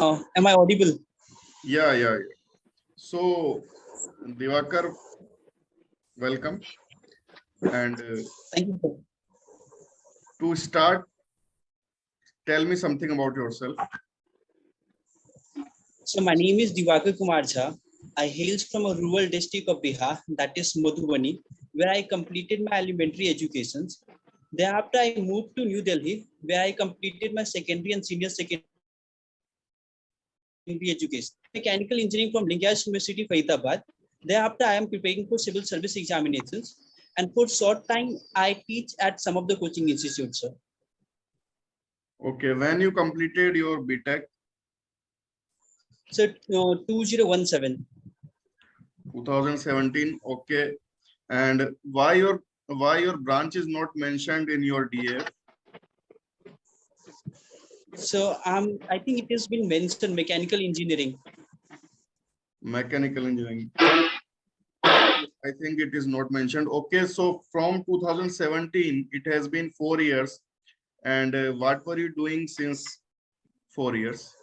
Am I audible? Yeah. So, Diwakar, welcome. And Thank you, sir. to start, tell me something about yourself. So my name is Diwakar Jha. I hail from a rural district of Bihar, that is Madhubani, where I completed my elementary educations. Thereafter, I moved to New Delhi, where I completed my secondary and senior secondary education. Mechanical engineering from Lanka University, Faridabad. Thereafter, I am preparing for civil service examinations. And for short time, I teach at some of the coaching institutes, sir. Okay, when you completed your BTech? So 2017. 2017. Okay, and why your branch is not mentioned in your DF? So I think it has been mentioned mechanical engineering. Mechanical engineering. I think it is not mentioned. Okay, so from 2017, it has been 4 years. And what were you doing since 4 years?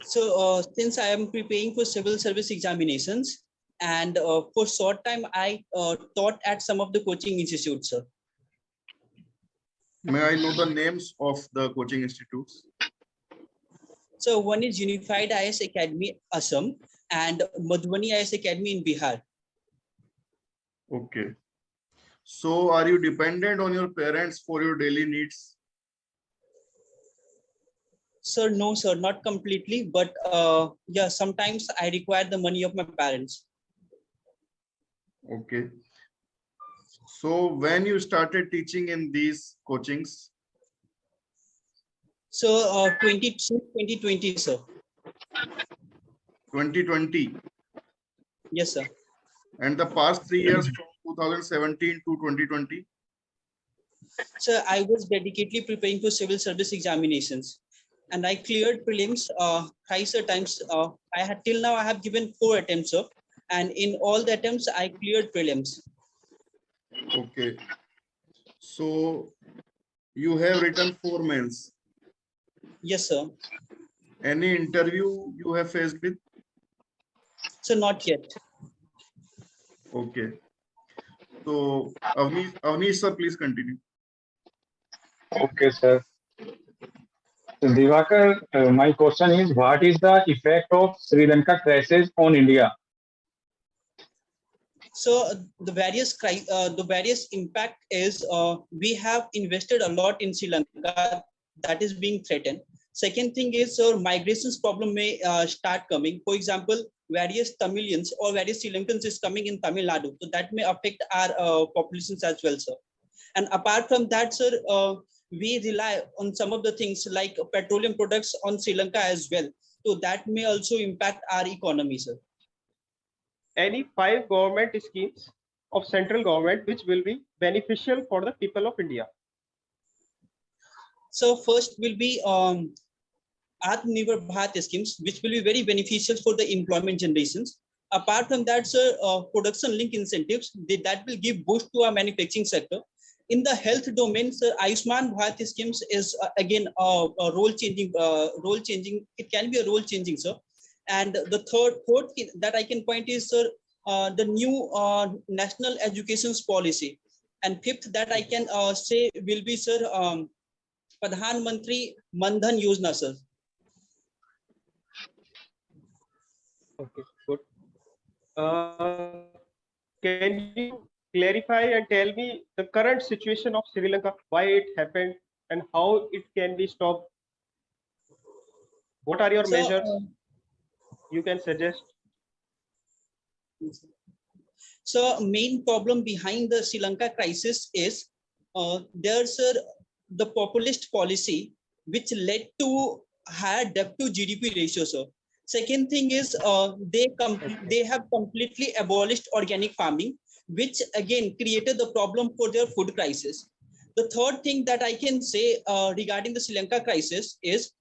So since I am preparing for civil service examinations, and for short time I taught at some of the coaching institutes, sir. May I know the names of the coaching institutes? So one is Unified IS Academy, Assam, and Madhubani IS Academy in Bihar. Okay. So are you dependent on your parents for your daily needs? Sir, no, sir, not completely, but yeah, sometimes I require the money of my parents. Okay. So when you started teaching in these coachings? So 2020, sir. 2020. Yes, sir. And the past 3 years from 2017 to 2020? So I was dedicatedly preparing for civil service examinations, and I cleared prelims thrice a times. I had till now I have given 4 attempts, sir, and in all the attempts I cleared prelims. Okay. So you have written 4 mails. Yes, sir. Any interview you have faced with? So not yet. Okay. So Avnish sir, please continue. Okay, sir. So, Divakar, my question is, what is the effect of Sri Lanka crisis on India? So the various impact is we have invested a lot in Sri Lanka that is being threatened. Second thing is migrations problem may start coming. For example, various Tamilians or various Sri Lankans is coming in Tamil Nadu, so that may affect our populations as well, sir. And apart from that, sir, we rely on some of the things like petroleum products on Sri Lanka as well. So that may also impact our economy, sir. Any 5 government schemes of central government which will be beneficial for the people of India? So first will be Atmanirbhar Bharat schemes, which will be very beneficial for the employment generations. Apart from that, sir, production link incentives that will give boost to our manufacturing sector. In the health domain, sir, Ayushman Bharat schemes is again a role changing. It can be a role changing, sir. And the fourth that I can point is, sir, the new national education policy. And fifth that I can say will be, sir, Pradhan Mantri Mandhan Yojana, sir. Okay, good. Can you clarify and tell me the current situation of Sri Lanka, why it happened and how it can be stopped? What are your measures you can suggest? So main problem behind the Sri Lanka crisis is there's the populist policy which led to higher debt to GDP ratio, sir. Second thing is they have completely abolished organic farming, which again created the problem for their food crisis. The third thing that I can say regarding the Sri Lanka crisis is,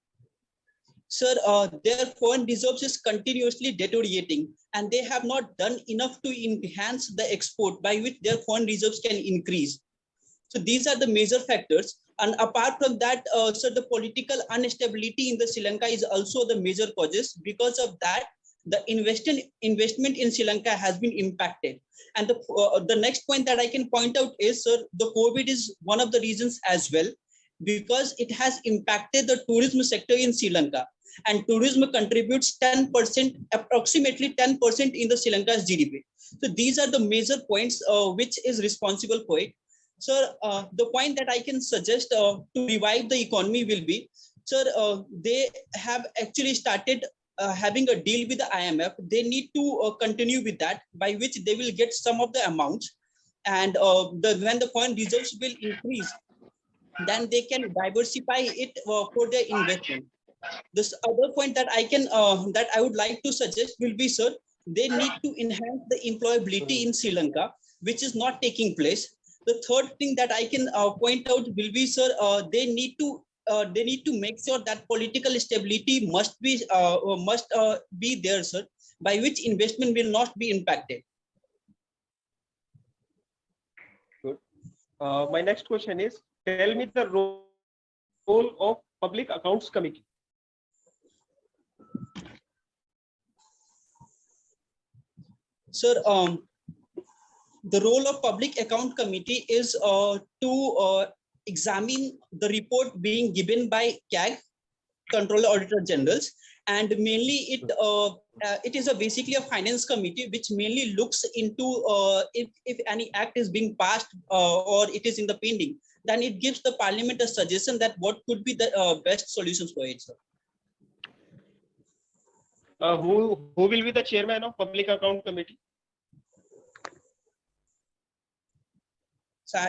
sir, their foreign reserves is continuously deteriorating, and they have not done enough to enhance the export by which their foreign reserves can increase. So these are the major factors. And apart from that, so the political instability in the Sri Lanka is also the major causes. Because of that, the investment in Sri Lanka has been impacted. And the next point that I can point out is, sir, the COVID is one of the reasons as well, because it has impacted the tourism sector in Sri Lanka. And tourism contributes 10%, approximately 10% in the Sri Lanka's GDP. So these are the major points which is responsible for it. Sir, the point that I can suggest to revive the economy will be, sir, they have actually started having a deal with the IMF. They need to continue with that, by which they will get some of the amounts. And when the foreign reserves will increase, then they can diversify it for their investment. This other point that I would like to suggest will be, sir, they need to enhance the employability in Sri Lanka, which is not taking place. The third thing that I can point out will be, sir, they need to make sure that political stability must be there, sir, by which investment will not be impacted. Good. My next question is, tell me the role of Public Accounts Committee. Sir, the role of Public Account Committee is to examine the report being given by CAG, Controller Auditor Generals, and mainly it is basically a finance committee which mainly looks into if any act is being passed or it is in the pending, then it gives the Parliament a suggestion that what could be the best solutions for it, sir. Who will be the chairman of Public Account Committee? So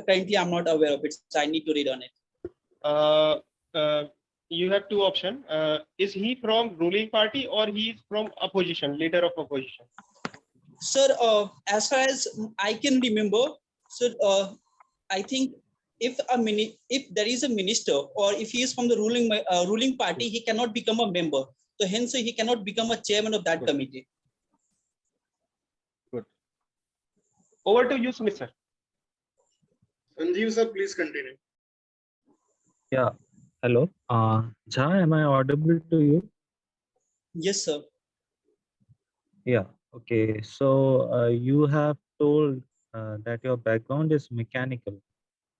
currently I'm not aware of it, so I need to read on it. You have two options. Is he from ruling party or he is from opposition, leader of opposition? Sir, as far as I can remember, sir, I think if there is a minister, or if he is from the ruling party, he cannot become a member. So hence he cannot become a chairman of that Good. committee. Good. Over to you, Smith, sir. Sanjeev sir, please continue. Yeah. Hello. Jha, am I audible to you? Yes, sir. Yeah. Okay. So you have told that your background is mechanical,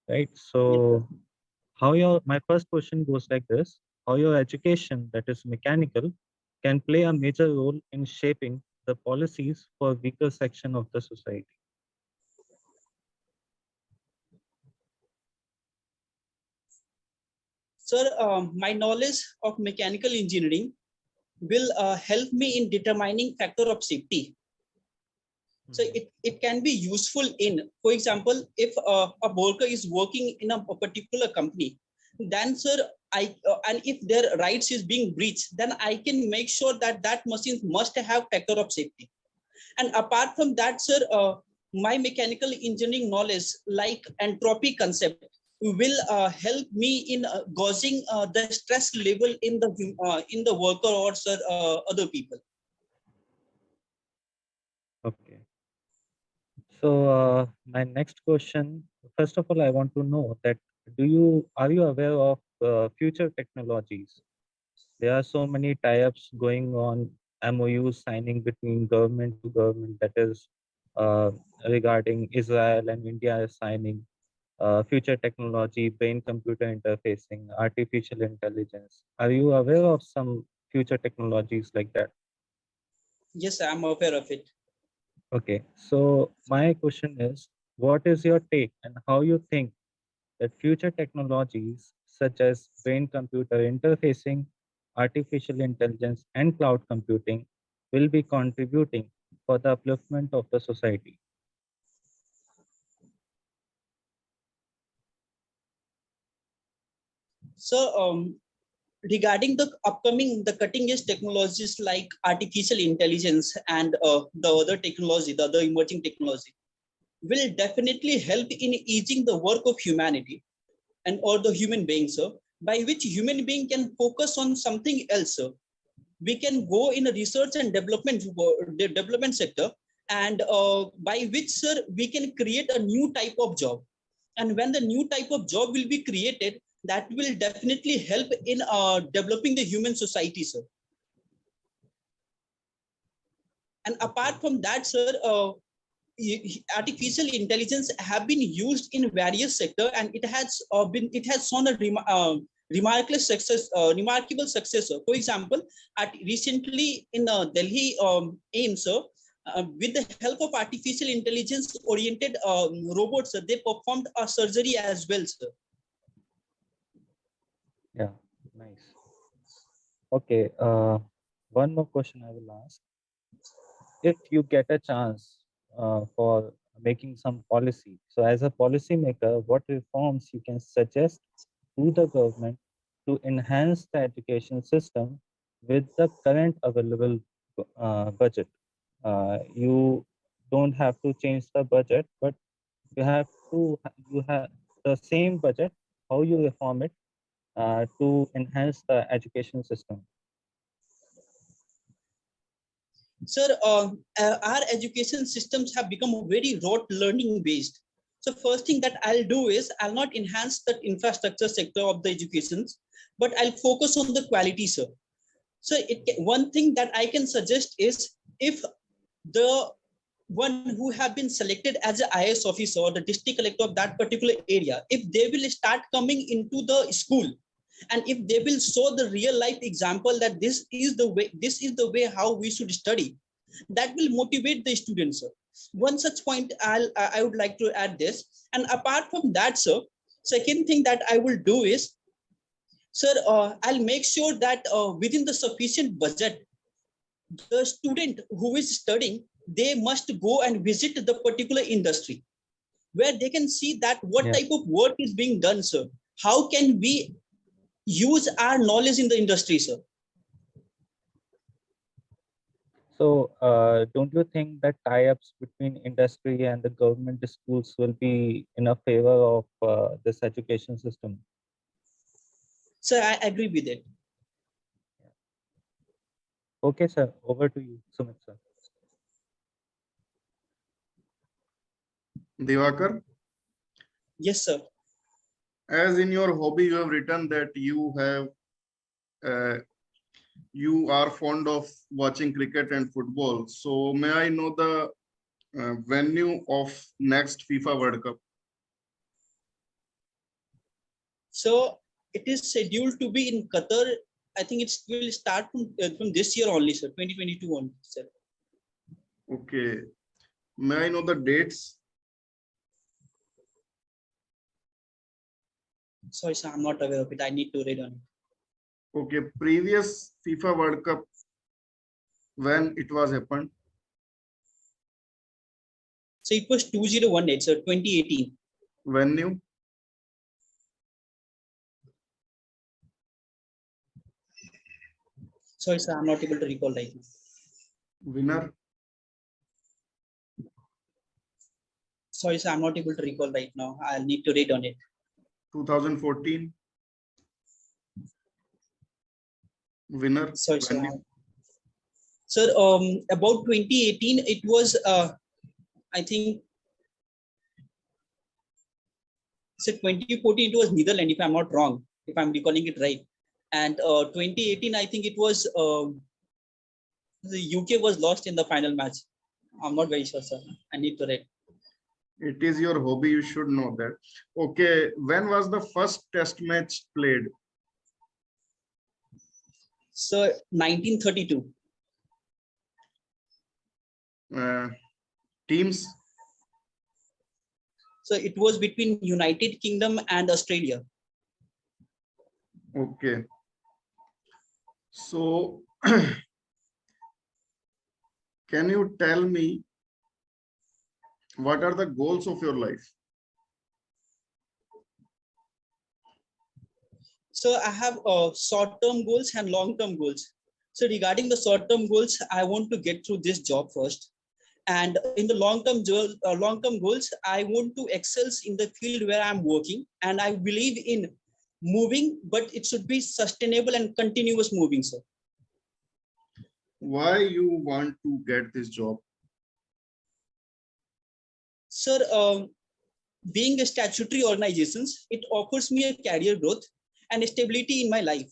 right? So my first question goes like this: how your education, that is mechanical, can play a major role in shaping the policies for weaker section of the society? Sir, my knowledge of mechanical engineering will help me in determining factor of safety. So it can be useful in, for example, if a worker is working in a particular company, then, sir, and if their rights is being breached, then I can make sure that that machine must have factor of safety. And apart from that, sir, my mechanical engineering knowledge, like entropy concept, will help me in gauging the stress level in the worker or, sir, other people. Okay. So my next question, first of all, I want to know that are you aware of future technologies? There are so many tie-ups going on, MOUs signing between government to government, that is regarding Israel and India is signing future technology, brain-computer interfacing, artificial intelligence. Are you aware of some future technologies like that? Yes, I'm aware of it. Okay, so my question is, what is your take and how you think that future technologies such as brain-computer interfacing, artificial intelligence, and cloud computing will be contributing for the upliftment of the society? So regarding the cutting edge technologies like artificial intelligence and the other emerging technology will definitely help in easing the work of humanity and or the human beings, sir, by which human being can focus on something else, sir. We can go in a research and development sector, and by which, sir, we can create a new type of job. And when the new type of job will be created, that will definitely help in developing the human society, sir. And apart from that, sir, artificial intelligence have been used in various sectors, and it has shown a remarkable success. For example, recently in Delhi AIMS, with the help of artificial intelligence oriented robots, they performed a surgery as well, sir. Yeah, nice. Okay, one more question I will ask. If you get a chance for making some policy, so as a policy maker, what reforms you can suggest to the government to enhance the education system with the current available budget? You don't have to change the budget, but you have the same budget. How you reform it to enhance the education system? Sir, our education systems have become very rote learning based. So first thing that I'll do is I'll not enhance the infrastructure sector of the educations, but I'll focus on the quality, sir. So one thing that I can suggest is, if the one who have been selected as an IAS officer or the district collector of that particular area, if they will start coming into the school, and if they will show the real life example that this is the way how we should study, that will motivate the students, sir. One such point I would like to add this. And apart from that, sir, second thing that I will do is, sir, I'll make sure that within the sufficient budget, the student who is studying, they must go and visit the particular industry where they can see that what type of work is being done, sir. How can we use our knowledge in the industry, sir? So don't you think that tie-ups between industry and the government schools will be in a favor of this education system? Sir, I agree with it. Okay, sir. Over to you, Sumit, sir. Diwakar, Yes, sir. as in your hobby, you have written that you are fond of watching cricket and football. So may I know the venue of next FIFA World Cup? So it is scheduled to be in Qatar. I think it will start from this year only, sir, 2022 only, sir. Okay. May I know the dates? Sorry, sir, I'm not aware of it. I need to read on it. Okay. Previous FIFA World Cup, when it was happened? So it was 2018, sir, 2018. Venue? Sorry, sir, I'm not able to recall right now. Winner? Sorry, sir, I'm not able to recall right now. I'll need to read on it. 2014? Winner? Sorry, sir. Venue? Sir, about 2018, it was, I think, so 2014, it was Netherlands, if I'm not wrong, if I'm recalling it right. And 2018, I think it was, the UK was lost in the final match. I'm not very sure, sir. I need to read. It is your hobby, you should know that. Okay, when was the first test match played? So 1932. Teams? So it was between United Kingdom and Australia. Okay. So, can you tell me what are the goals of your life? So I have short-term goals and long-term goals. So regarding the short-term goals, I want to get through this job first. And in the long-term goals, I want to excel in the field where I'm working. And I believe in moving, but it should be sustainable and continuous moving, sir. Why you want to get this job? Sir, being a statutory organizations, it offers me a career growth and stability in my life.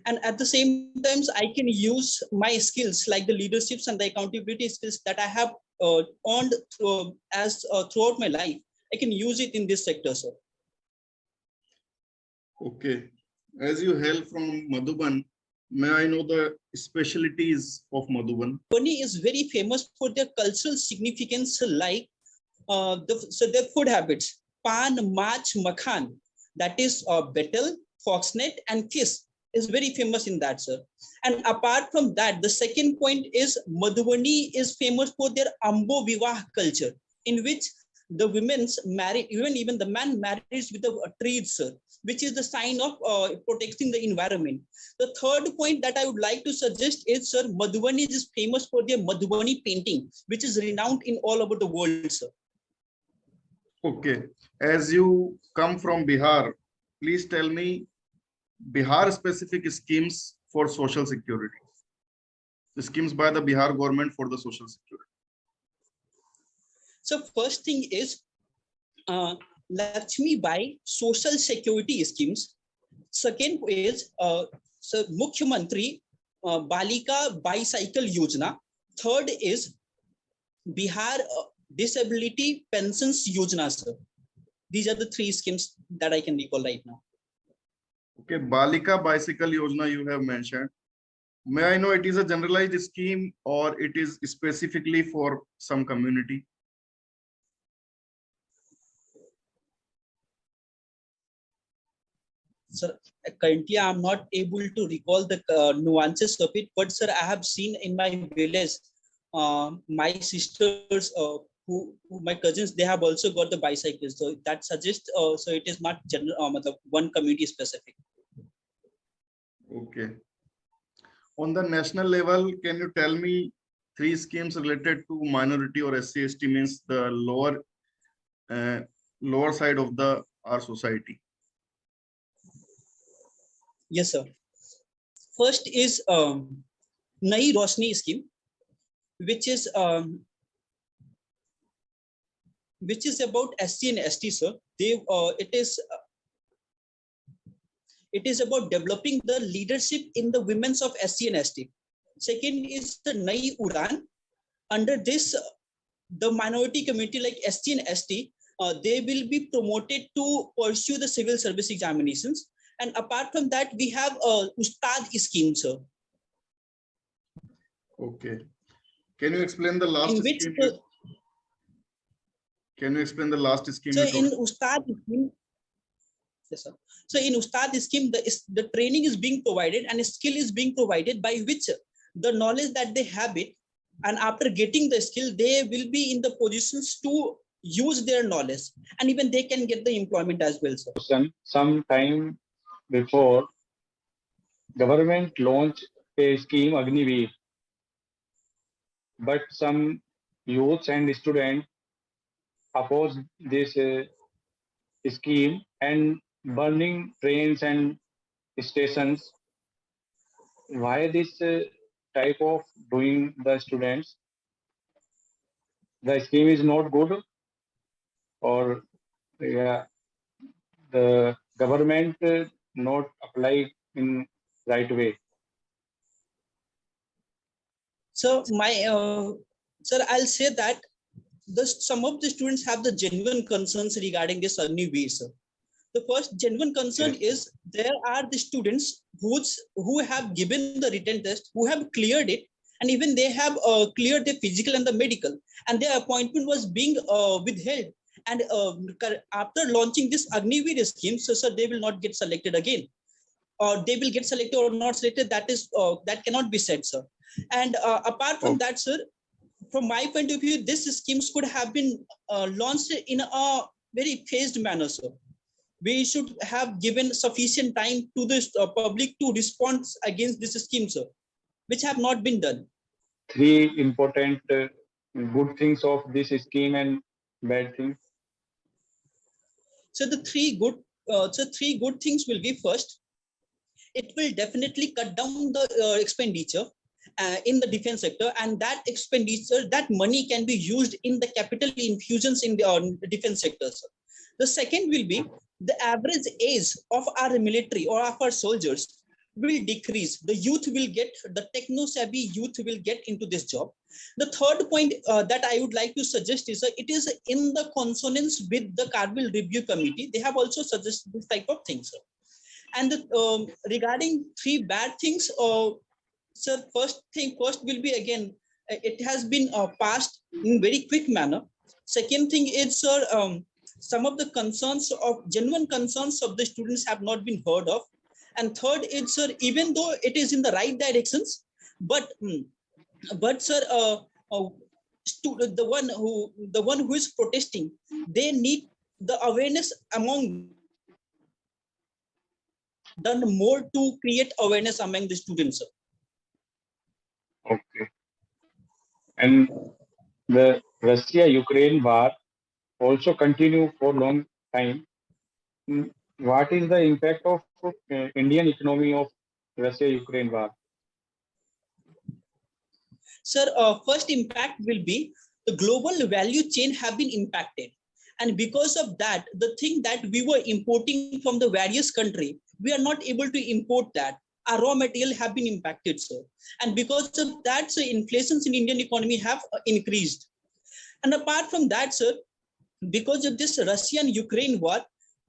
And at the same times, I can use my skills like the leaderships and the accountability skills that I have earned throughout my life. I can use it in this sector, sir. Okay. As you hail from Madhuban, may I know the specialties of Madhuban? Madhubani is very famous for their cultural significance, like their food habits: pan, mach, makhan. That is betel, foxnet, and kiss is very famous in that, sir. And apart from that, the second point is Madhubani is famous for their ambo vivah culture, in which the women's marry, even the man marries with a tree, sir, which is the sign of protecting the environment. The third point that I would like to suggest is, sir, Madhubani is famous for their Madhubani painting, which is renowned in all over the world, sir. Okay. As you come from Bihar, please tell me Bihar specific schemes for social security. The schemes by the Bihar government for the social security. So first thing is Lakshmi Bai social security schemes. Second is so Mukhyamantri Balika Bicycle Yojana. Third is Bihar Disability Pensions Yojana, sir. These are the three schemes that I can recall right now. Okay, Balika Bicycle Yojana you have mentioned. May I know it is a generalized scheme or it is specifically for some community? Sir, currently I'm not able to recall the nuances of it, but sir, I have seen in my village, my sisters, my cousins, they have also got the bicycles. So that suggests, so it is not general, one community specific. Okay. On the national level, can you tell me three schemes related to minority or SC/ST, means the lower side of our society? Yes, sir. First is Nai Roshni scheme, which is about SC and ST, sir. It is about developing the leadership in the women's of SC and ST. Second is the Nai Udan. Under this, the minority community like SC and ST, they will be promoted to pursue the civil service examinations. And apart from that, we have Ustad scheme, sir. Okay. Can you explain the last scheme? Can you explain the last scheme? So in Ustad scheme, yes, sir. So in Ustad scheme, the training is being provided and a skill is being provided by which the knowledge that they have it, and after getting the skill, they will be in the positions to use their knowledge, and even they can get the employment as well, sir. Some time before, government launched a scheme Agniveer, but some youths and students opposed this scheme and burning trains and stations. Why this type of doing the students? The scheme is not good, or yeah, the government not apply in right way. So sir, I'll say that some of the students have the genuine concerns regarding this Agniveer, sir. The first genuine concern is there are the students who have given the written test, who have cleared it, and even they have cleared the physical and the medical, and their appointment was being withheld. And after launching this Agniveer scheme, so sir, they will not get selected again, or they will get selected or not selected. That cannot be said, sir. And apart from that, sir, from my point of view, this schemes could have been launched in a very phased manner, sir. We should have given sufficient time to the public to respond against this scheme, sir, which have not been done. Three important good things of this scheme and bad things. So the three good things will be: first, it will definitely cut down the expenditure in the defense sector, and that expenditure, that money can be used in the capital infusions in the defense sector, sir. The second will be the average age of our military or of our soldiers will decrease. The youth will get, the techno-savvy youth will get into this job. The third point that I would like to suggest is it is in the consonance with the Cargill Review Committee. They have also suggested this type of things. And regarding three bad things, sir, first will be again, it has been passed in very quick manner. Second thing is, sir, some of the concerns of genuine concerns of the students have not been heard of. And third is, sir, even though it is in the right directions, but sir, the one who is protesting, they need the awareness among done more to create awareness among the students, sir. Okay. And the Russia-Ukraine war also continue for long time. What is the impact of Indian economy of Russia-Ukraine war? Sir, first impact will be the global value chain have been impacted. And because of that, the thing that we were importing from the various country, we are not able to import that. Our raw material have been impacted, sir. And because of that, so inflations in Indian economy have increased. And apart from that, sir, because of this Russian-Ukraine war,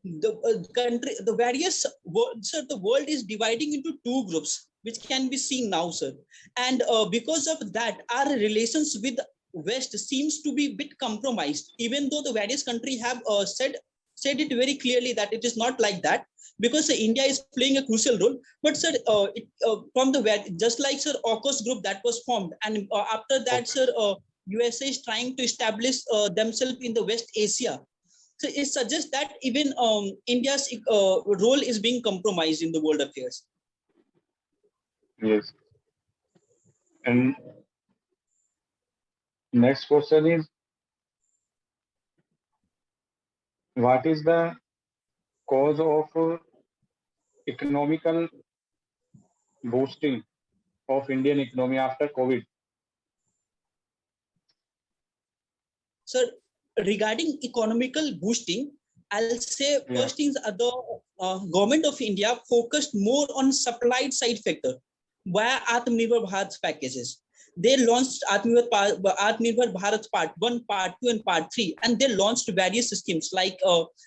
the various sir, the world is dividing into two groups, which can be seen now, sir. And because of that, our relations with West seems to be a bit compromised, even though the various countries have said it very clearly that it is not like that, because India is playing a crucial role. But sir, from the just like sir AUKUS group that was formed, and after that, sir, USA is trying to establish themselves in the West Asia. So it suggests that even India's role is being compromised in the world affairs. Yes. And next question is, what is the cause of economical boosting of Indian economy after COVID? Sir, regarding economical boosting, I'll say first things are the government of India focused more on supply side factor via Atmanirbhar Bharat packages. They launched Atmanirbhar Bharat Part 1, Part 2, and Part 3, and they launched various schemes like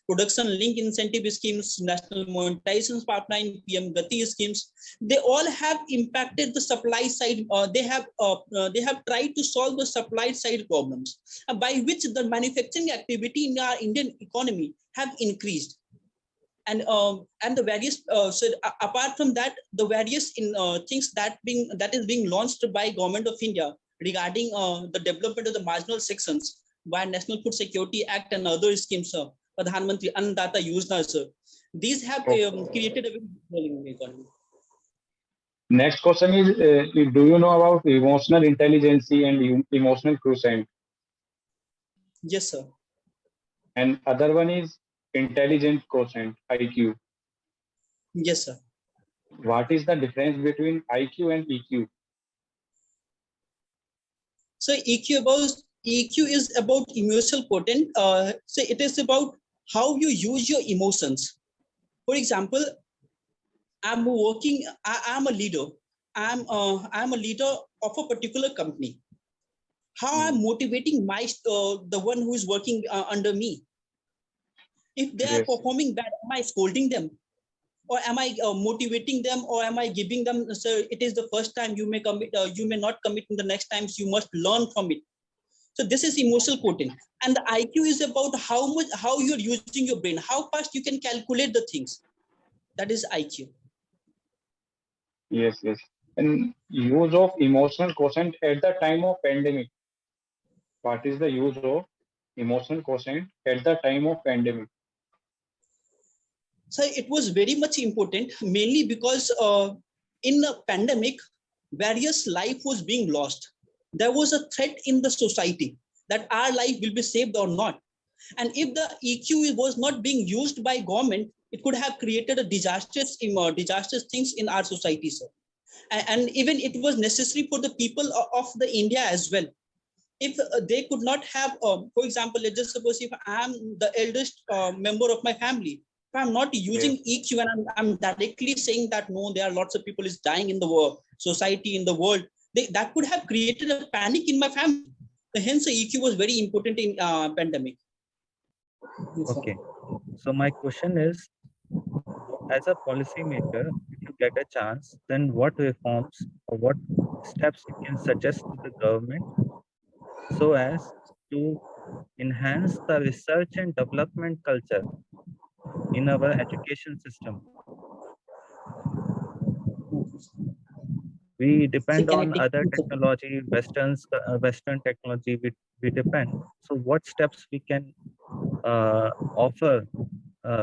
production link incentive schemes, national monetization pipeline, PM Gati schemes. They all have impacted the supply side. They have tried to solve the supply side problems, by which the manufacturing activity in our Indian economy have increased. And the various so apart from that, the various things that is being launched by government of India regarding the development of the marginal sections by National Food Security Act and other schemes, Pradhan Mantri Annadata Yojana, sir. These have created a very good economy. Next question is, do you know about emotional intelligence and emotional quotient? Yes, sir. And other one is intelligent quotient, IQ. Yes, sir. What is the difference between IQ and EQ? So EQ is about emotional quotient. So it is about how you use your emotions. For example, I'm a leader. I'm a leader of a particular company. How I'm motivating the one who is working under me. If they are performing bad, am I scolding them? Or am I motivating them, or am I giving them, sir, it is the first time, you may commit, you may not commit in the next times, you must learn from it. So this is emotional quotient. And the IQ is about how you're using your brain, how fast you can calculate the things. That is IQ. Yes. And use of emotional quotient at the time of pandemic. What is the use of emotional quotient at the time of pandemic? So it was very much important, mainly because in the pandemic, various life was being lost. There was a threat in the society that our life will be saved or not. And if the EQ was not being used by government, it could have created a disastrous things in our society, sir. And even it was necessary for the people of the India as well. if they could not have, for example, let's just suppose if I'm the eldest member of my family, if I'm not using EQ and I'm directly saying that no, there are lots of people is dying in the world, society, in the world, that could have created a panic in my family. Hence, EQ was very important in pandemic. Okay. So my question is, as a policymaker, if you get a chance, then what reforms or what steps you can suggest to the government so as to enhance the research and development culture in our education system? We depend Can I on take other technology, Western technology, we depend. So what steps we can offer,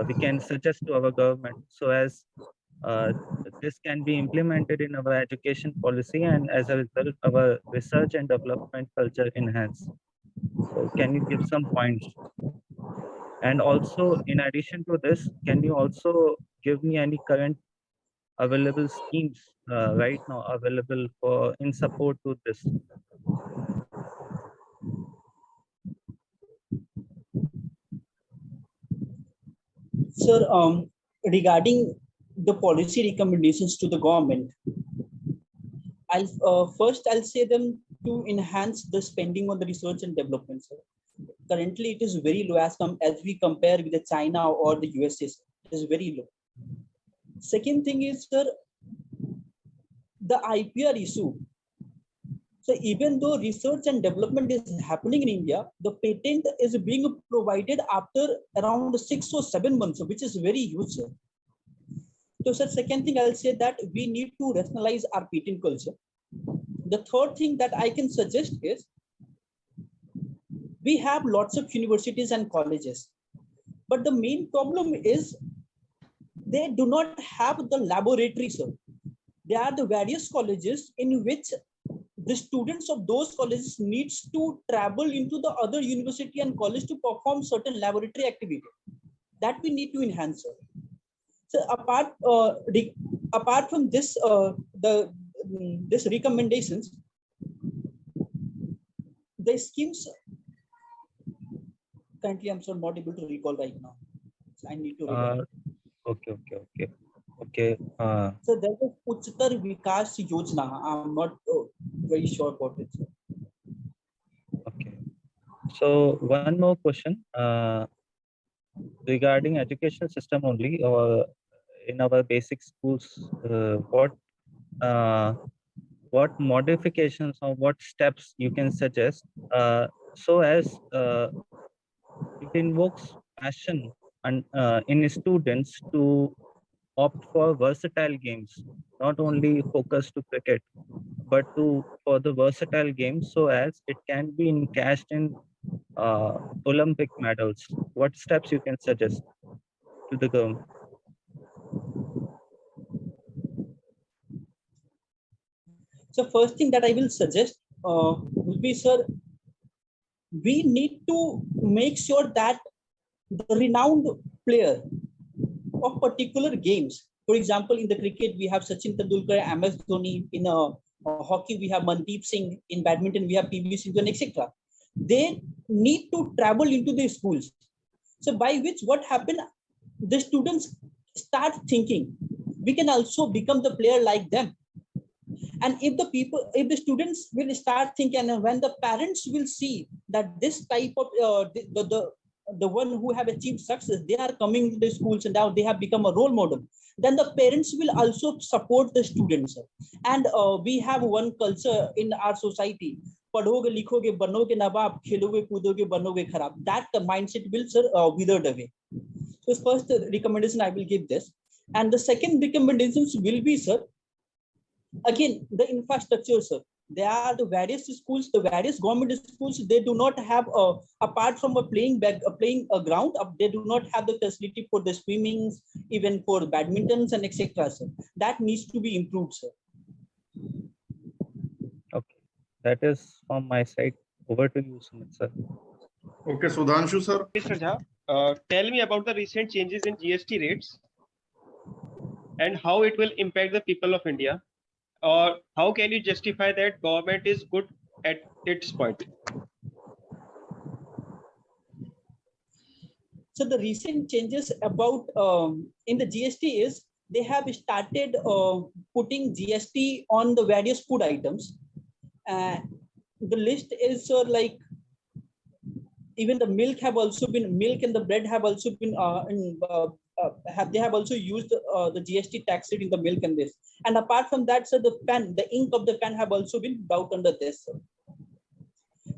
we can suggest to our government so as this can be implemented in our education policy, and as a result, our research and development culture enhance. So can you give some points? And also, in addition to this, can you also give me any current available schemes right now available for in support to this? Sir, regarding the policy recommendations to the government, I'll say them to enhance the spending on the research and development. Sir. Currently, it is very low as we compare with the China or the USA. Sir. It is very low. Second thing is, sir, the IPR issue. So even though research and development is happening in India, the patent is being provided after around 6 or 7 months, which is very huge. Sir. So, sir, second thing I'll say that we need to rationalize our patent culture. The third thing that I can suggest is we have lots of universities and colleges, but the main problem is they do not have the laboratories. Sir. There are the various colleges in which the students of those colleges needs to travel into the other university and college to perform certain laboratory activity that we need to enhance. So apart from this, this recommendations, the schemes currently I'm so not able to recall right now. So I need to recall. Okay. So there is Uchtar Vikas Yojana. I'm not very sure about it. Sir. Okay. So one more question regarding education system only, or in our basic schools, what modifications or what steps you can suggest so as it invokes passion and in students to opt for versatile games, not only focus to cricket, but for the versatile games so as it can be encashed in Olympic medals. What steps you can suggest to the government? So first thing that I will suggest will be, sir, we need to make sure that the renowned player of particular games, for example, in the cricket, we have Sachin Tendulkar, MS Dhoni, in hockey, we have Mandeep Singh, in badminton, we have PV Sindhu, and etc. They need to travel into the schools. So by which what happened, the students start thinking, we can also become the player like them. And if the students will start thinking, and when the parents will see that this type of the one who have achieved success, they are coming to the schools and now they have become a role model, then the parents will also support the students. And we have one culture in our society: padhoge, likhoge, banoge nawab, kheloge, kudoge, banoge kharab. That mindset will, sir, withered away. So first recommendation I will give this, and the second recommendations will be, sir, again, the infrastructure, sir. There are the various schools, the various government schools. They do not have, apart from a playing ground, they do not have the facility for the swimmings, even for badmintons and etc. Sir, that needs to be improved, sir. Okay, that is from my side. Over to you, Sumit sir. Okay, Sudhanshu sir. Mr. Jha, tell me about the recent changes in GST rates and how it will impact the people of India. Or how can you justify that government is good at its point? So the recent changes about in the GST is they have started putting GST on the various food items. The list is like even the milk and the bread have also been they have also used the GST tax rate in the milk and this. And apart from that, sir, the ink of the pen have also been brought under this.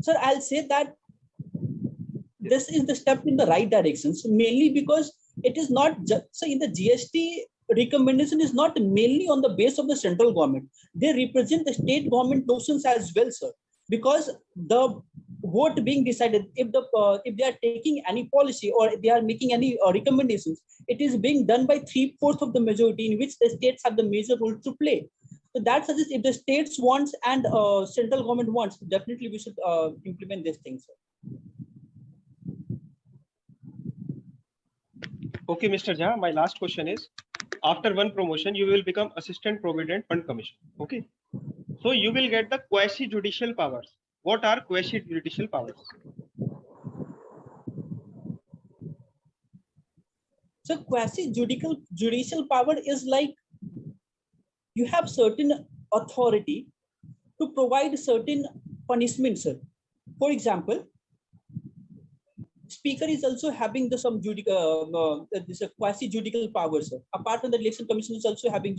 Sir, I'll say that this is the step in the right direction, so mainly because it is not just so in the GST recommendation is not mainly on the base of the central government. They represent the state government notions as well, sir, because the vote being decided, if they are taking any policy or they are making any recommendations, it is being done by 3/4 of the majority, in which the states have the major role to play. So that suggests if the states wants and central government wants, definitely we should implement these things, sir. Okay, Mr. Jha, my last question is, after one promotion, you will become Assistant Provident Fund Commissioner. Okay. So you will get the quasi-judicial powers. What are quasi-judicial powers? So quasi-judicial power is like you have certain authority to provide certain punishments, sir. For example, Speaker is also having the some this quasi-judicial powers. Apart from the election commission is also having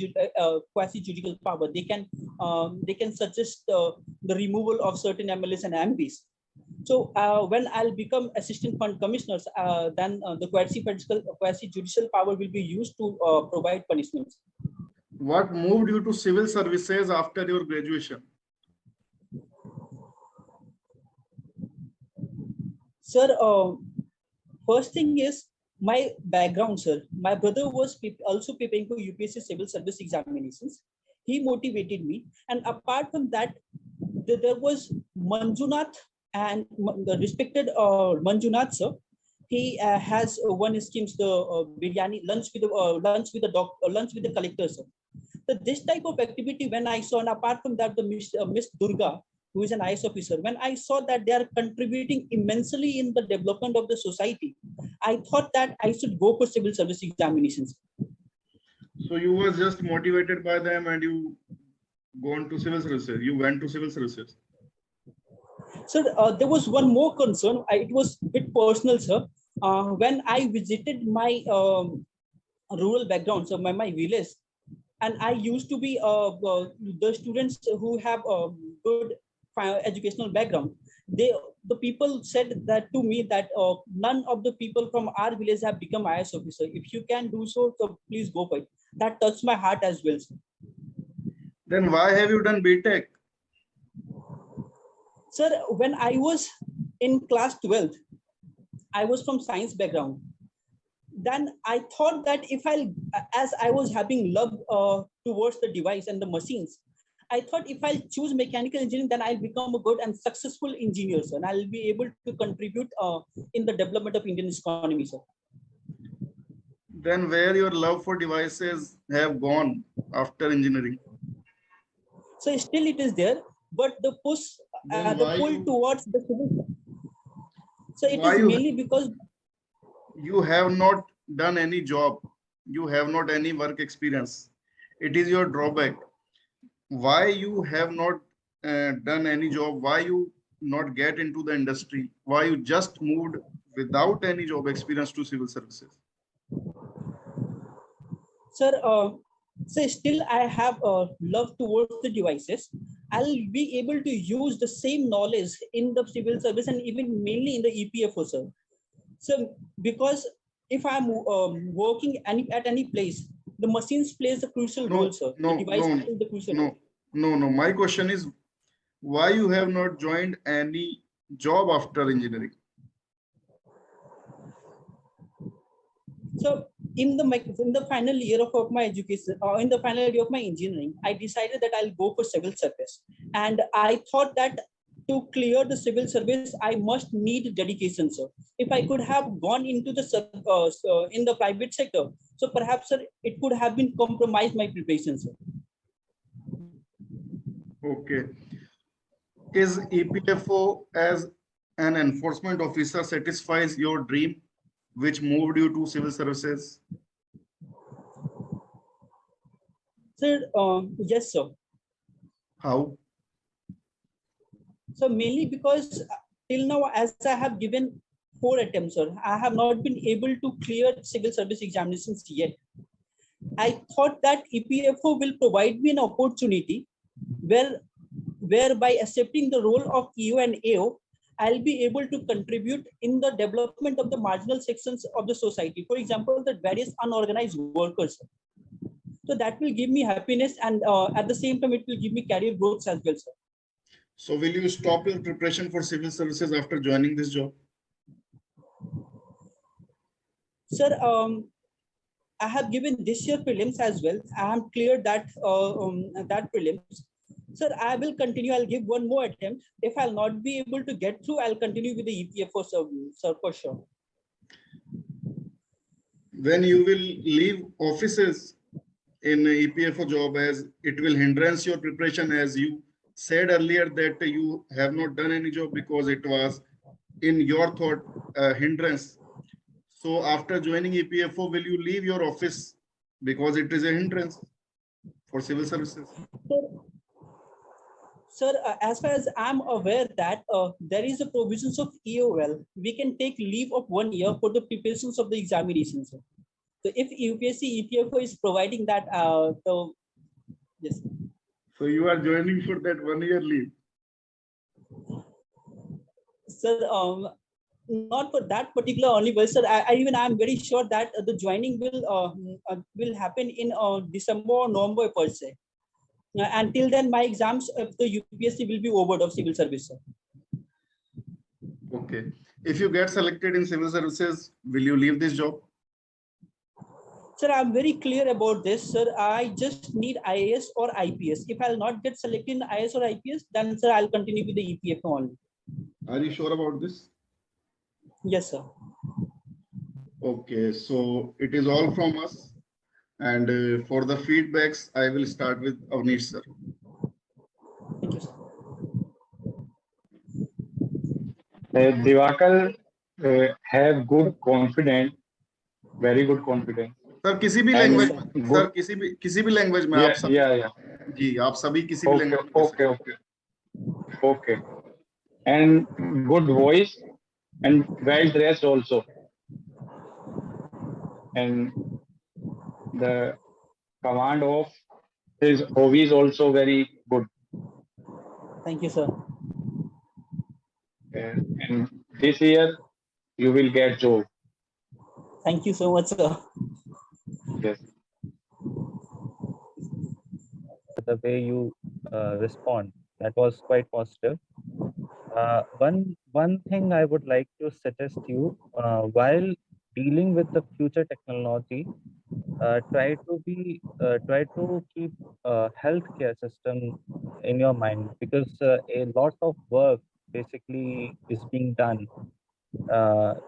quasi-judicial power. They can suggest the removal of certain MLAs and MPs. So when I'll become assistant fund commissioners, then the quasi-judicial power will be used to provide punishments. What moved you to civil services after your graduation? Sir, first thing is my background, sir. My brother was also preparing for UPSC civil service examinations. He motivated me. And apart from that, there was Manjunath, and the respected Manjunath, sir. He has one scheme, the biryani lunch with the collector, sir. So this type of activity, when I saw, and apart from that, the Miss Durga, who is an IS officer, when I saw that they are contributing immensely in the development of the society, I thought that I should go for civil service examinations. So you were just motivated by them and you gone to civil services. You went to civil services. Sir, there was one more concern. It was a bit personal, sir. When I visited my rural background, so my village, and I used to be the students who have good educational background. The people said that to me that none of the people from our village have become IS officer. If you can do so, so please go for it. That touched my heart as well, sir. Then why have you done BTech? Sir, when I was in class 12th, I was from science background. Then I thought that as I was having love towards the device and the machines, I thought if I choose mechanical engineering, then I'll become a good and successful engineer, sir, and I'll be able to contribute in the development of Indian economy, sir. Then where your love for devices have gone after engineering? So still it is there, but the push, the pull towards the civil. So it is mainly because you have not done any job. You have not any work experience. It is your drawback. Why you have not done any job? Why you not get into the industry? Why you just moved without any job experience to civil services? Sir, so still I have love towards the devices. I'll be able to use the same knowledge in the civil service and even mainly in the epfo, sir. So because if I'm working at any place, the machines plays a crucial role, sir. The device plays the crucial role. No. My question is, why you have not joined any job after engineering? So in the final year of my education, or in the final year of my engineering, I decided that I'll go for civil service, and I thought that to clear the civil service, I must need dedication, sir. If I could have gone into the in the private sector, so perhaps, sir, it could have been compromised my preparation, sir. Okay. is EPFO as an enforcement officer satisfies your dream, which moved you to civil services? Sir, yes, sir. How? So mainly because till now, as I have given 4 attempts, sir, I have not been able to clear civil service examinations yet. I thought that EPFO will provide me an opportunity where by accepting the role of EO and AO, I'll be able to contribute in the development of the marginal sections of the society. For example, the various unorganized workers. So that will give me happiness, and at the same time, it will give me career growth as well, sir. So will you stop your preparation for civil services after joining this job? Sir, I have given this year prelims as well. I am clear that that prelims. Sir, I will continue. I'll give one more attempt. If I'll not be able to get through, I'll continue with the EPFO, sir, for sure. When you will leave offices in EPFO job, as it will hindrance your preparation, as you said earlier that you have not done any job because it was in your thought hindrance. So after joining EPFO, will you leave your office because it is a hindrance for civil services? Sir, as far as I'm aware that there is a provisions of EOL. We can take leave of 1 year for the preparations of the examinations. So if UPSC EPFO is providing that, so yes. So you are joining for that 1 year leave? Sir, not for that particular only, but sir, I'm very sure that the joining will happen in December or November per se. Until then, my exams of the UPSC will be over of civil service, sir. Okay. If you get selected in civil services, will you leave this job? Sir, I'm very clear about this, sir. I just need IAS or IPS. If I'll not get selected in IAS or IPS, then sir, I'll continue with the EPFO only. Are you sure about this? Yes, sir. Okay, so it is all from us. And for the feedbacks, I will start with Avnish, sir. Thank you, sir. Diwakar have good confidence, very good confidence. Sir किसी भी language में, sir किसी भी language में आप सभी, जी आप सभी किसी भी लैंग्वेज में. Okay. And good voice and well dressed also. And the command of his hobbies also very good. Thank you, sir. And this year you will get job. Thank you so much, sir. Yes. The way you respond, that was quite positive. One thing I would like to suggest you, while dealing with the future technology, try to keep healthcare system in your mind, because a lot of work basically is being done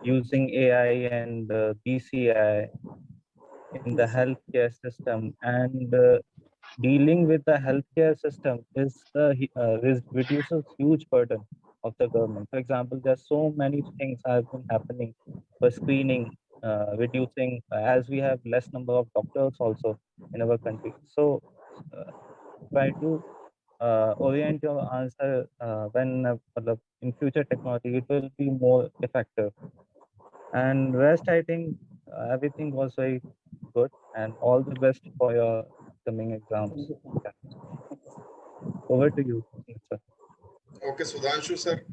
using AI and BCI in the healthcare system, and dealing with the healthcare system reduces huge burden of the government. For example, there's so many things have been happening for screening, reducing, as we have less number of doctors also in our country. So try to orient your answer when in future technology, it will be more effective. And rest, I think everything was very good, and all the best for your coming exams. Yeah. Over to you, sir. Okay, Sudhanshu sir.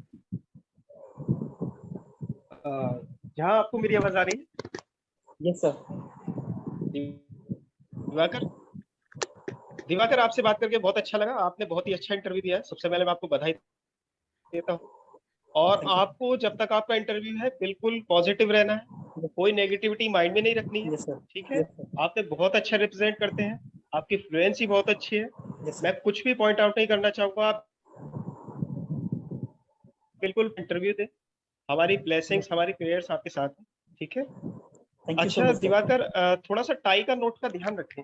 जहाँ आपको मेरी आवाज आ रही है? Yes, sir. Diwakar आपसे बात करके बहुत अच्छा लगा. आपने बहुत ही अच्छा इंटरव्यू दिया है. सबसे पहले मैं आपको बधाई देता हूँ. और आपको जब तक आपका इंटरव्यू है बिल्कुल पॉजिटिव रहना है, कोई नेगेटिविटी माइंड में नहीं रखनी है. ठीक है? आपने बहुत अच्छा रिप्रेजेंट करते हैं, आपकी फ्लुएंसी बहुत अच्छी है. मैं कुछ भी पॉइंट आउट नहीं करना चाहूंगा. आप बिल्कुल इंटरव्यू दें. हमारी ब्लेसिंग्स, हमारी प्रेयर्स आपके साथ हैं. ठीक है? अच्छा दिवाकर, थोड़ा सा टाई का नोट का ध्यान रखें.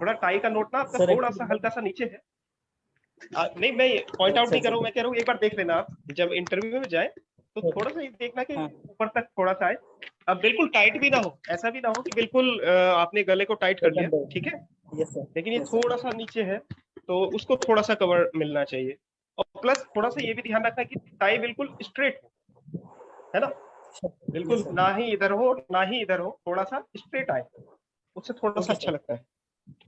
थोड़ा टाई का नोट ना आपका थोड़ा सा हल्का सा नीचे है. नहीं मैं पॉइंट आउट नहीं अच्छा, कर रहा हूँ, मैं कह रहा हूँ एक बार देख लेना आप जब इंटरव्यू में जाए तो थोड़ा सा ये देखना कि हाँ। ऊपर तक थोड़ा सा आए। अब बिल्कुल टाइट भी ना हो, ऐसा भी ना हो कि बिल्कुल आपने गले को टाइट कर लिया, ठीक है, यस सर। लेकिन ये थोड़ा सा नीचे है तो उसको थोड़ा सा कवर मिलना चाहिए। और प्लस थोड़ा सा ये भी ध्यान रखना कि टाई बिल्कुल स्ट्रेट हो, है ना, बिल्कुल ना ही इधर हो ना ही इधर हो, थोड़ा सा स्ट्रेट आए, उससे थोड़ा सा अच्छा लगता है।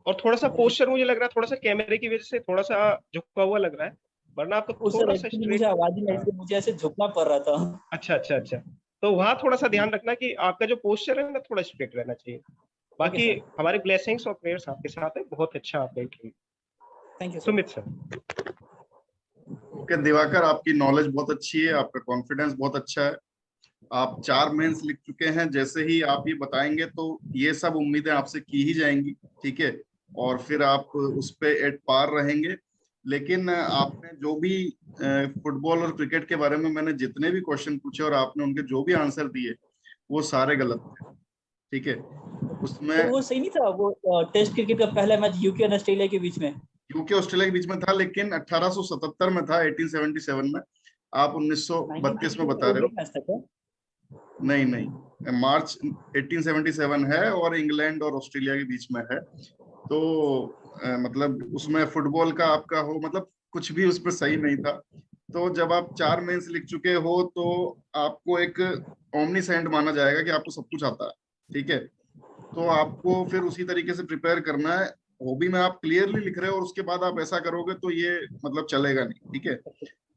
और थोड़ा सा पोस्चर मुझे लग रहा है थोड़ा सा कैमरे की वजह से थोड़ा सा झुका हुआ लग रहा है, वरना आपको थोड़ा सा मुझे स्ट्रेट। आवाज ही नहीं, इसलिए मुझे ऐसे झुकना पड़ रहा था। अच्छा अच्छा अच्छा, तो वहाँ थोड़ा सा ध्यान रखना कि आपका जो पोस्चर है ना थोड़ा स्ट्रेट रहना चाहिए। बाकी हमारे ब्लेसिंग्स और प्रेयर्स आपके साथ है, बहुत अच्छा आपका interview. Thank you Sumit sir. Okay Diwakar, आपकी नॉलेज बहुत अच्छी है, आपका कॉन्फिडेंस बहुत अच्छा है। आप 4 मेंस लिख चुके हैं, जैसे ही आप ये बताएंगे तो ये सब उम्मीदें आपसे की ही जाएंगी, ठीक है, और फिर आप उस पे एट पार रहेंगे। लेकिन आपने जो भी फुटबॉल और क्रिकेट के बारे में मैंने जितने भी क्वेश्चन पूछे और आपने उनके जो भी आंसर दिए वो सारे गलत थे, ठीक है। उसमें तो वो सही नहीं था, वो टेस्ट क्रिकेट का पहला मैच यूके और ऑस्ट्रेलिया के बीच में। यूके ऑस्ट्रेलिया के बीच में था, लेकिन 1877 में था, 1877 में। आप 1932 में बता रहे हो। नहीं नहीं, मार्च 1877 है और इंग्लैंड और ऑस्ट्रेलिया के बीच में है। तो मतलब उसमें फुटबॉल का आपका हो, मतलब कुछ भी उस पर सही नहीं था। तो जब आप 4 मेंस लिख चुके हो तो आपको एक ओमनीसेंट माना जाएगा कि आपको सब कुछ आता है, ठीक है। तो आपको फिर उसी तरीके से प्रिपेयर करना है। हॉबी में आप क्लियरली लिख रहे हो और उसके बाद आप ऐसा करोगे तो ये मतलब चलेगा नहीं, ठीक है।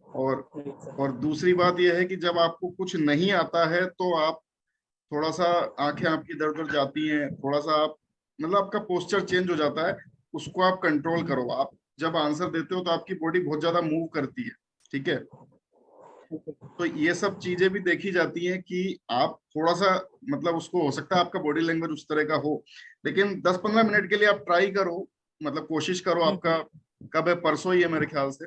और दूसरी बात यह है कि जब आपको कुछ नहीं आता है तो आप थोड़ा सा, आंखें आपकी इधर उधर जाती हैं, थोड़ा सा आप मतलब आपका पोस्चर चेंज हो जाता है, उसको आप कंट्रोल करो। आप जब आंसर देते हो तो आपकी बॉडी बहुत ज्यादा मूव करती है, ठीक है। तो ये सब चीजें भी देखी जाती हैं कि आप थोड़ा सा मतलब उसको, हो सकता है आपका बॉडी लैंग्वेज उस तरह का हो, लेकिन 10-15 मिनट के लिए आप ट्राई करो, मतलब कोशिश करो। आपका कब है? परसों ही है मेरे ख्याल से,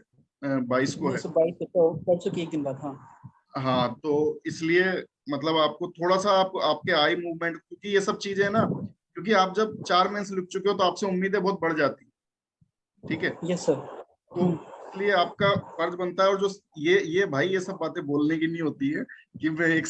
22 को है। 22 तो परसों के एक दिन बाद। हाँ हाँ, तो इसलिए मतलब आपको थोड़ा सा आपके आई मूवमेंट, क्योंकि ये सब चीजें ना, क्योंकि आप जब 4 मेंस लिख चुके हो तो आपसे उम्मीदें बहुत बढ़ जाती हैं, ठीक है। Yes sir. तो इसलिए आपका फर्ज बनता है, और जो ये भाई ये सब बातें बोलने की नहीं होती है कि मैं 1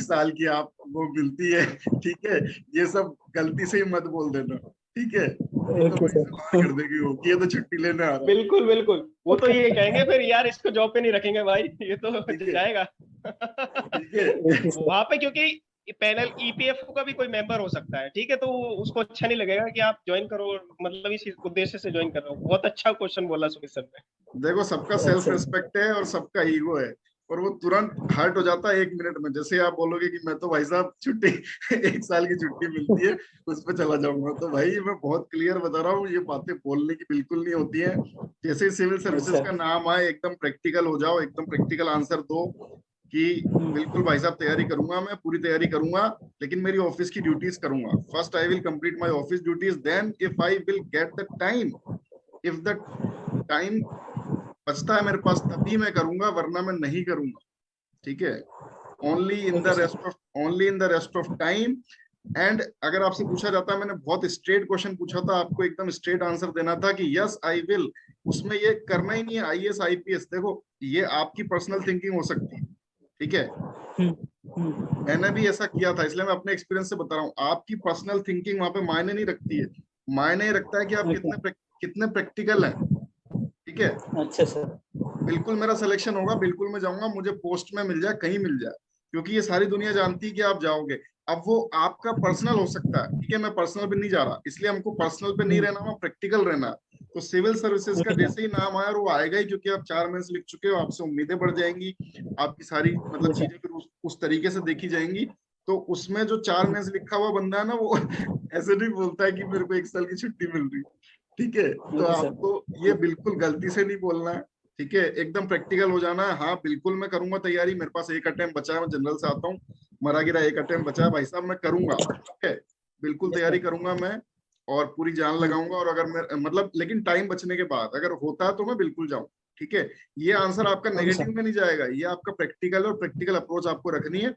साल की आपको मिलती है, ठीक है, ये सब गलती से ही मत बोल देना, ठीक है। नहीं तो वहीं से बाहर कर देगी वो कि ये तो छुट्टी लेने आ रहा है। बिल्कुल बिल्कुल, वो तो ये कहेंगे फिर यार इसको जॉब पे नहीं रखेंगे भाई, ये तो जाएगा। ठीक है। वहां पे क्योंकि पैनल ईपीएफओ का भी कोई मेंबर हो सकता है, ठीक है, तो उसको अच्छा नहीं लगेगा कि आप ज्वाइन करो, मतलब इस उद्देश्य से ज्वाइन कर रहे हो। बहुत अच्छा क्वेश्चन बोला सुमित सर ने। देखो, सबका सेल्फ रिस्पेक्ट है और सबका ईगो है, और वो तुरंत हर्ट हो जाता है 1 मिनट में। जैसे आप बोलोगे कि मैं तो भाई साहब छुट्टी 1 साल की छुट्टी मिलती है उस पर चला जाऊंगा, तो भाई मैं बहुत क्लियर बता रहा हूँ, ये बातें बोलने की बिल्कुल नहीं होती है। जैसे ही सिविल सर्विसेज का नाम आए एकदम प्रैक्टिकल हो जाओ, एकदम प्रैक्टिकल आंसर दो कि बिल्कुल भाई साहब तैयारी करूंगा, मैं पूरी तैयारी करूंगा, लेकिन मेरी ऑफिस की ड्यूटीज करूंगा। First I will complete my office duties, then if I will get the time, if the time बचता है मेरे पास तभी मैं करूंगा, वरना मैं नहीं करूंगा, ठीक है। Only in the rest of time. And अगर आपसे पूछा जाता है, मैंने बहुत स्ट्रेट क्वेश्चन पूछा था, आपको एकदम स्ट्रेट आंसर देना था कि यस आई विल, उसमें ये करना ही नहीं है आईएएस आईपीएस। देखो, ये आपकी पर्सनल थिंकिंग हो सकती है, ठीक है। मैंने भी ऐसा किया था, इसलिए मैं अपने एक्सपीरियंस से बता रहा हूँ। आपकी पर्सनल थिंकिंग वहां पे मायने नहीं रखती है, मायने रखता है कि आप कितने प्रैक्टिकल हैं, ठीक है। अच्छा सर। बिल्कुल मेरा सिलेक्शन होगा, बिल्कुल मैं जाऊंगा, मुझे पोस्ट में मिल जाए, कहीं मिल जाए, क्योंकि ये सारी दुनिया जानती है कि आप जाओगे। अब वो आपका पर्सनल हो सकता है, ठीक है, मैं पर्सनल पे नहीं जा रहा, इसलिए हमको पर्सनल पे नहीं रहना, वहाँ प्रैक्टिकल रहना। तो सिविल सर्विसेज का जैसे ही नाम आया, और वो आएगा ही, क्योंकि आप 4 मेंस लिख चुके हो, आपसे उम्मीदें बढ़ जाएंगी, आपकी सारी मतलब चीजें फिर उस तरीके से देखी जाएंगी। तो उसमें जो 4 मेंस लिखा हुआ बंदा है ना, वो ऐसे नहीं बोलता है कि मेरे को 1 साल की छुट्टी मिल रही, ठीक है। तो आपको ये बिल्कुल गलती से नहीं बोलना है, ठीक है, एकदम प्रैक्टिकल हो जाना है। हाँ बिल्कुल मैं करूंगा तैयारी, मेरे पास एक अटेम्प्ट बचा है, मैं जनरल से आता हूँ, मरा गिरा एक अटेम्प्ट बचा है भाई साहब, मैं करूंगा, ठीक है, बिल्कुल तैयारी करूंगा मैं, और पूरी जान लगाऊंगा। और अगर मैं मतलब, लेकिन टाइम बचने के बाद अगर होता है तो मैं बिल्कुल जाऊँ, ठीक है। ये आंसर आपका नेगेटिव में नहीं जाएगा, ये आपका प्रैक्टिकल और प्रैक्टिकल अप्रोच आपको रखनी है।